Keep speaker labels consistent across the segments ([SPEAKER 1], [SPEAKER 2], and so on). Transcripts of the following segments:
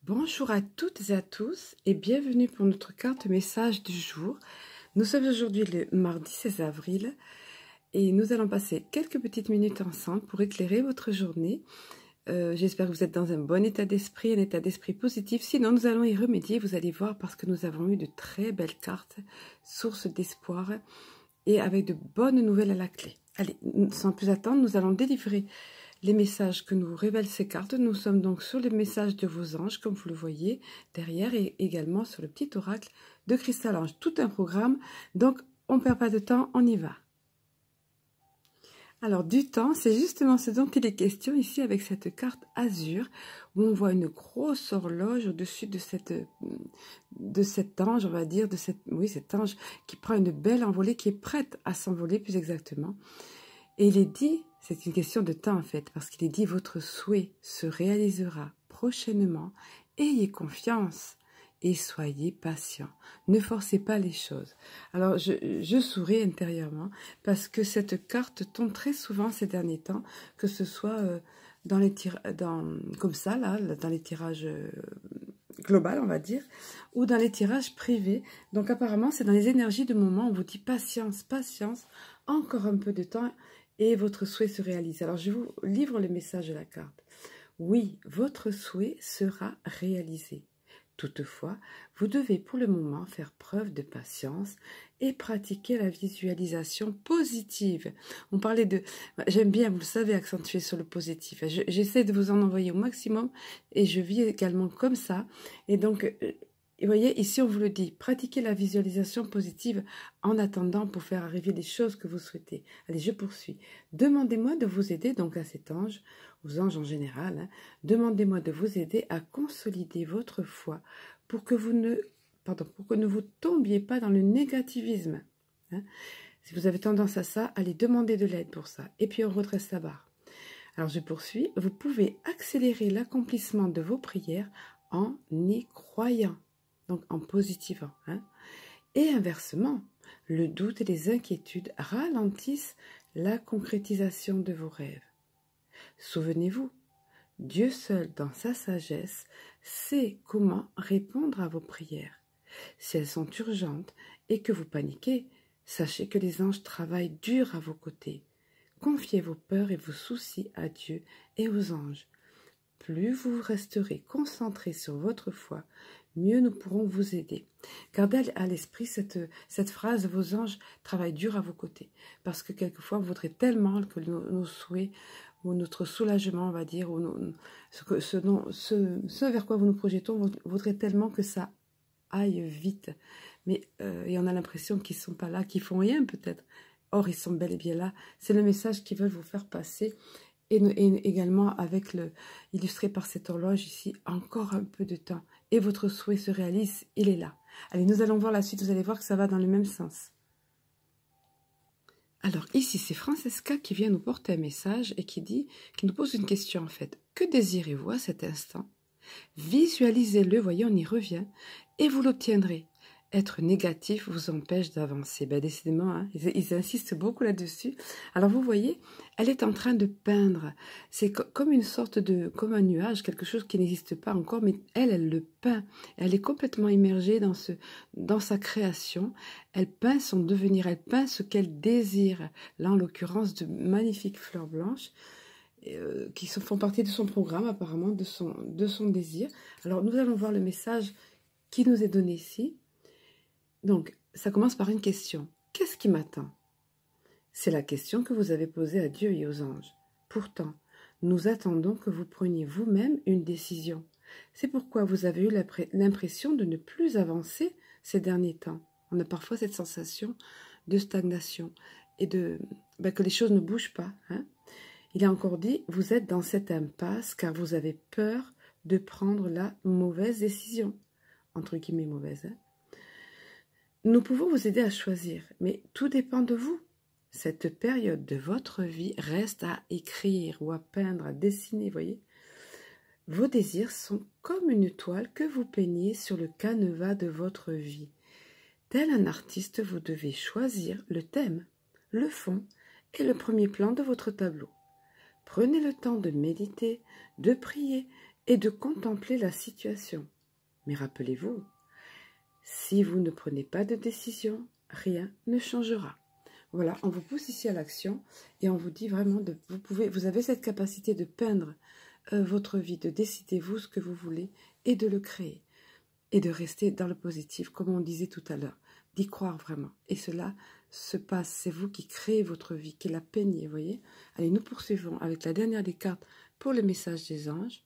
[SPEAKER 1] Bonjour à toutes et à tous et bienvenue pour notre carte message du jour. Nous sommes aujourd'hui le mardi 16 avril et nous allons passer quelques petites minutes ensemble pour éclairer votre journée. J'espère que vous êtes dans un bon état d'esprit, un état d'esprit positif. Sinon, nous allons y remédier, vous allez voir, parce que nous avons eu de très belles cartes, source d'espoir et avec de bonnes nouvelles à la clé. Allez, sans plus attendre, nous allons délivrer les messages que nous révèlent ces cartes. Nous sommes donc sur les messages de vos anges, comme vous le voyez derrière, et également sur le petit oracle de Cristal Ange. Tout un programme, donc on ne perd pas de temps, on y va. Alors du temps, c'est justement ce dont il est question ici avec cette carte azur, où on voit une grosse horloge au-dessus de cet ange, on va dire, cet ange qui prend une belle envolée, qui est prête à s'envoler plus exactement. Et il est dit, c'est une question de temps en fait, parce qu'il est dit, votre souhait se réalisera prochainement, ayez confiance et soyez patient. Ne forcez pas les choses. Alors, je souris intérieurement, parce que cette carte tombe très souvent ces derniers temps, que ce soit comme ça, là, dans les tirages global, on va dire, ou dans les tirages privés. Donc apparemment, c'est dans les énergies de moment, on vous dit patience, patience, encore un peu de temps et votre souhait se réalise. Alors je vous livre le message de la carte. Oui, votre souhait sera réalisé. Toutefois, vous devez pour le moment faire preuve de patience et pratiquer la visualisation positive. On parlait de... J'aime bien, vous le savez, accentuer sur le positif. J'essaie de vous en envoyer au maximum et je vis également comme ça. Et donc, vous voyez, ici on vous le dit, pratiquez la visualisation positive en attendant pour faire arriver les choses que vous souhaitez. Allez, je poursuis. Demandez-moi de vous aider donc à cet ange, aux anges en général, hein. Demandez-moi de vous aider à consolider votre foi pour que vous ne vous tombiez pas dans le négativisme. Hein. Si vous avez tendance à ça, allez demander de l'aide pour ça. Et puis on redresse la barre. Alors je poursuis. Vous pouvez accélérer l'accomplissement de vos prières en y croyant, donc en positivant. Hein. Et inversement, le doute et les inquiétudes ralentissent la concrétisation de vos rêves. Souvenez-vous, Dieu seul dans sa sagesse sait comment répondre à vos prières. Si elles sont urgentes et que vous paniquez, sachez que les anges travaillent dur à vos côtés. Confiez vos peurs et vos soucis à Dieu et aux anges. Plus vous resterez concentré sur votre foi, mieux nous pourrons vous aider. Gardez à l'esprit cette phrase, vos anges travaillent dur à vos côtés. Parce que quelquefois, vous voudrez tellement que nos souhaits, ou notre soulagement, on va dire, ou ce vers quoi vous nous projetons, voudrait tellement que ça aille vite. Mais et on a l'impression qu'ils ne sont pas là, qu'ils font rien peut-être. Or, ils sont bel et bien là. C'est le message qu'ils veulent vous faire passer. Et également avec illustré par cette horloge ici, encore un peu de temps. Et votre souhait se réalise, il est là. Allez, nous allons voir la suite, vous allez voir que ça va dans le même sens. Alors ici, c'est Francesca qui vient nous porter un message et qui nous pose une question en fait. Que désirez-vous à cet instant? Visualisez-le, voyez, on y revient, et vous l'obtiendrez. Être négatif vous empêche d'avancer. Ben, décidément, hein, ils insistent beaucoup là-dessus. Alors vous voyez, elle est en train de peindre. C'est comme une sorte comme un nuage, quelque chose qui n'existe pas encore, mais elle le peint. Elle est complètement immergée dans sa création. Elle peint son devenir, elle peint ce qu'elle désire. Là, en l'occurrence, de magnifiques fleurs blanches qui font partie de son programme, apparemment, de son désir. Alors, nous allons voir le message qui nous est donné ici. Donc, ça commence par une question. Qu'est-ce qui m'attend? C'est la question que vous avez posée à Dieu et aux anges. Pourtant, nous attendons que vous preniez vous-même une décision. C'est pourquoi vous avez eu l'impression de ne plus avancer ces derniers temps. On a parfois cette sensation de stagnation et que les choses ne bougent pas. Hein. Il a encore dit, vous êtes dans cette impasse car vous avez peur de prendre la mauvaise décision. Entre guillemets mauvaise, hein. Nous pouvons vous aider à choisir, mais tout dépend de vous. Cette période de votre vie reste à écrire ou à peindre, à dessiner, voyez. Vos désirs sont comme une toile que vous peignez sur le canevas de votre vie. Tel un artiste, vous devez choisir le thème, le fond et le premier plan de votre tableau. Prenez le temps de méditer, de prier et de contempler la situation. Mais rappelez-vous, si vous ne prenez pas de décision, rien ne changera. Voilà, on vous pousse ici à l'action et on vous dit vraiment, vous avez cette capacité de peindre votre vie, de décider vous ce que vous voulez et de le créer. Et de rester dans le positif, comme on disait tout à l'heure, d'y croire vraiment. Et cela se passe, c'est vous qui créez votre vie, qui la peignez, vous voyez. Allez, nous poursuivons avec la dernière des cartes pour le message des anges.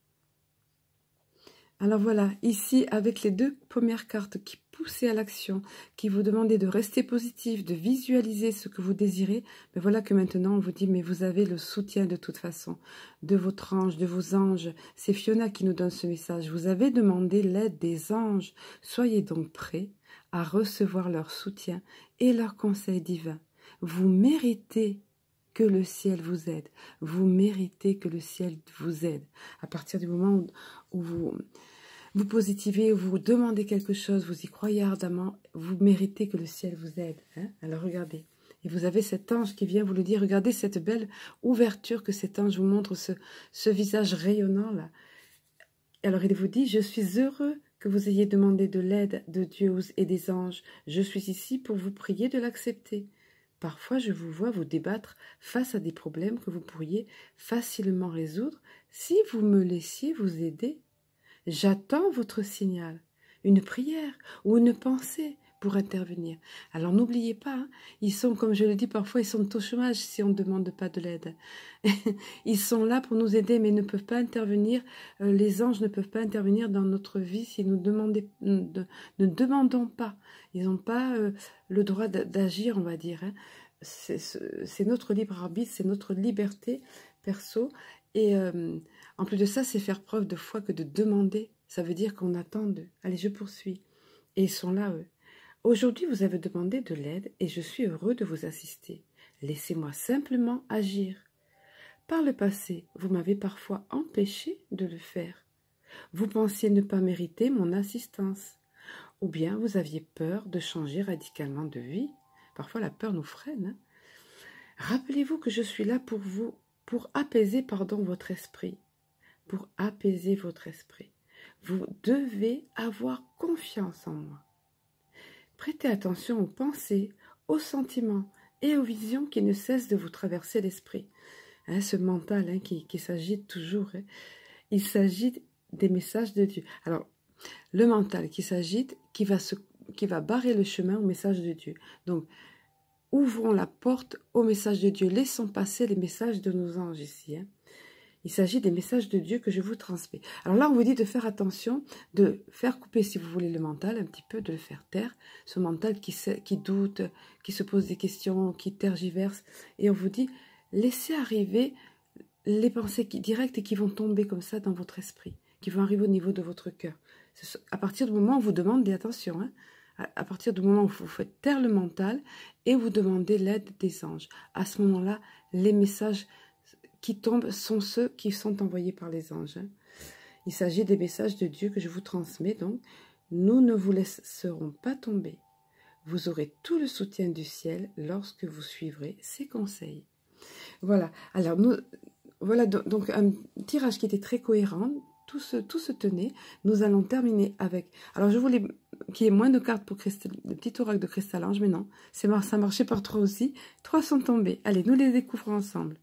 [SPEAKER 1] Alors voilà, ici, avec les deux premières cartes qui poussent à l'action, qui vous demandent de rester positif, de visualiser ce que vous désirez, mais voilà que maintenant on vous dit, mais vous avez le soutien de toute façon, de votre ange, de vos anges. C'est Fiona qui nous donne ce message. Vous avez demandé l'aide des anges. Soyez donc prêts à recevoir leur soutien et leur conseil divin. Vous méritez que le ciel vous aide. Vous méritez que le ciel vous aide. À partir du moment où vous positivez, vous demandez quelque chose, vous y croyez ardemment, vous méritez que le ciel vous aide. Hein? Alors regardez. Et vous avez cet ange qui vient vous le dire. Regardez cette belle ouverture que cet ange vous montre, ce visage rayonnant là. Alors il vous dit, je suis heureux que vous ayez demandé de l'aide de Dieu et des anges. Je suis ici pour vous prier de l'accepter. Parfois, je vous vois vous débattre face à des problèmes que vous pourriez facilement résoudre si vous me laissiez vous aider. J'attends votre signal, une prière ou une pensée pour intervenir. Alors n'oubliez pas, hein, ils sont, comme je le dis parfois, ils sont au chômage si on ne demande pas de l'aide. Ils sont là pour nous aider, mais ne peuvent pas intervenir. Les anges ne peuvent pas intervenir dans notre vie si nous ne demandons pas. Ils n'ont pas le droit d'agir, on va dire. Hein. C'est notre libre arbitre, c'est notre liberté perso. Et en plus de ça, c'est faire preuve de foi que de demander. Ça veut dire qu'on attend d'eux. Allez, je poursuis. Et ils sont là, eux. Aujourd'hui, vous avez demandé de l'aide et je suis heureux de vous assister. Laissez-moi simplement agir. Par le passé, vous m'avez parfois empêché de le faire. Vous pensiez ne pas mériter mon assistance. Ou bien vous aviez peur de changer radicalement de vie. Parfois, la peur nous freine. Hein. Rappelez-vous que je suis là pour vous, pour apaiser, votre esprit. Pour apaiser votre esprit. Vous devez avoir confiance en moi. Prêtez attention aux pensées, aux sentiments et aux visions qui ne cessent de vous traverser l'esprit. Hein, ce mental hein, qui s'agite toujours, hein, il s'agit des messages de Dieu. Alors, le mental qui s'agite, qui va barrer le chemin au message de Dieu. Donc, ouvrons la porte au message de Dieu. Laissons passer les messages de nos anges ici. Hein. Il s'agit des messages de Dieu que je vous transmets. Alors là, on vous dit de faire attention, de faire couper, si vous voulez, le mental, un petit peu, de le faire taire. Ce mental qui doute, qui se pose des questions, qui tergiverse. Et on vous dit, laissez arriver les pensées directes et qui vont tomber comme ça dans votre esprit, qui vont arriver au niveau de votre cœur. À partir du moment où on vous demande attention, hein, à partir du moment où vous faites taire le mental et vous demandez l'aide des anges. À ce moment-là, les messages qui tombent sont ceux qui sont envoyés par les anges. Hein. Il s'agit des messages de Dieu que je vous transmets, donc nous ne vous laisserons pas tomber. Vous aurez tout le soutien du ciel lorsque vous suivrez ces conseils. Voilà, alors voilà donc un tirage qui était très cohérent, tout se tenait. Nous allons terminer avec, alors je voulais qu'il y ait moins de cartes pour le petit oracle de Cristal-Ange, mais non, ça marchait par 3 aussi, 3 sont tombés. Allez, nous les découvrons ensemble.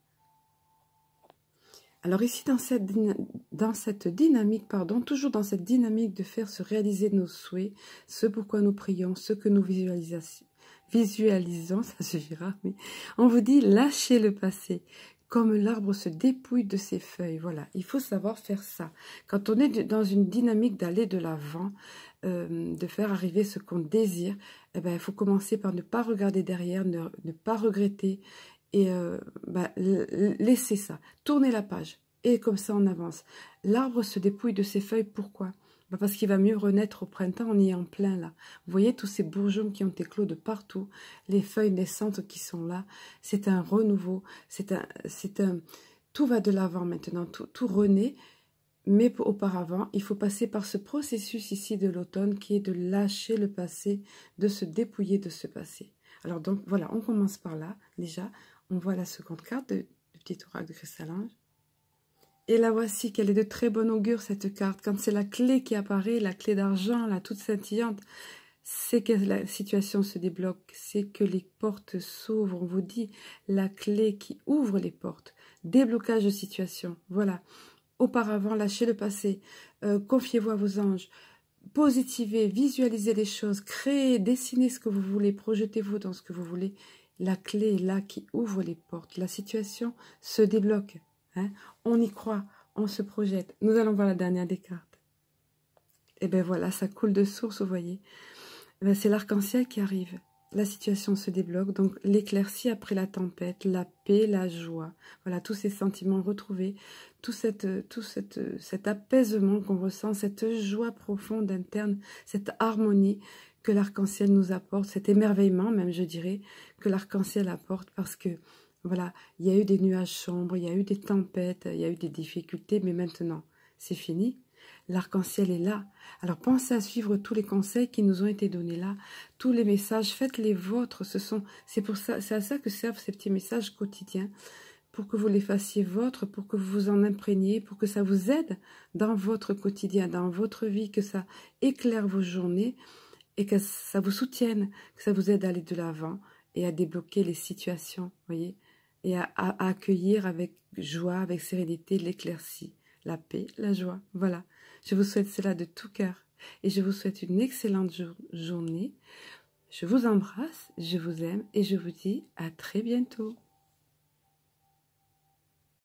[SPEAKER 1] Alors ici, dans cette dynamique, toujours dans cette dynamique de faire se réaliser nos souhaits, ce pourquoi nous prions, ce que nous visualisons, ça suffira, mais on vous dit, lâchez le passé, comme l'arbre se dépouille de ses feuilles. Voilà, il faut savoir faire ça. Quand on est dans une dynamique d'aller de l'avant, de faire arriver ce qu'on désire, eh ben, il faut commencer par ne pas regarder derrière, ne pas regretter, et laissez ça, tournez la page, et comme ça on avance. L'arbre se dépouille de ses feuilles, pourquoi? Parce qu'il va mieux renaître au printemps, on y est en plein là. Vous voyez tous ces bourgeons qui ont éclos de partout, les feuilles naissantes qui sont là, c'est un renouveau, tout va de l'avant maintenant, tout renaît, mais auparavant, il faut passer par ce processus ici de l'automne qui est de lâcher le passé, de se dépouiller de ce passé. Alors donc voilà, on commence par là, déjà. On voit la seconde carte du petit oracle de Cristal-Ange. Et la voici, qu'elle est de très bon augure, cette carte. Quand c'est la clé qui apparaît, la clé d'argent, là, toute scintillante, c'est que la situation se débloque, c'est que les portes s'ouvrent. On vous dit la clé qui ouvre les portes. Déblocage de situation, voilà. Auparavant, lâchez le passé, confiez-vous à vos anges, positivez, visualisez les choses, créez, dessinez ce que vous voulez, projetez-vous dans ce que vous voulez. La clé est là qui ouvre les portes. La situation se débloque. Hein? On y croit, on se projette. Nous allons voir la dernière des cartes. Et bien voilà, ça coule de source, vous voyez. C'est l'arc-en-ciel qui arrive. La situation se débloque, donc l'éclaircie après la tempête, la paix, la joie. Voilà, tous ces sentiments retrouvés, tout cet apaisement qu'on ressent, cette joie profonde interne, cette harmonie que l'arc-en-ciel nous apporte, cet émerveillement même, je dirais, que l'arc-en-ciel apporte parce que, voilà, il y a eu des nuages sombres, il y a eu des tempêtes, il y a eu des difficultés, mais maintenant, c'est fini. L'arc-en-ciel est là. Alors pensez à suivre tous les conseils qui nous ont été donnés là, tous les messages, faites-les vôtres. C'est à ça que servent ces petits messages quotidiens, pour que vous les fassiez vôtres, pour que vous vous en imprégniez, pour que ça vous aide dans votre quotidien, dans votre vie, que ça éclaire vos journées et que ça vous soutienne, que ça vous aide à aller de l'avant et à débloquer les situations, voyez, et à accueillir avec joie, avec sérénité l'éclaircie, la paix, la joie. Voilà, je vous souhaite cela de tout cœur et je vous souhaite une excellente journée. Je vous embrasse, je vous aime et je vous dis à très bientôt.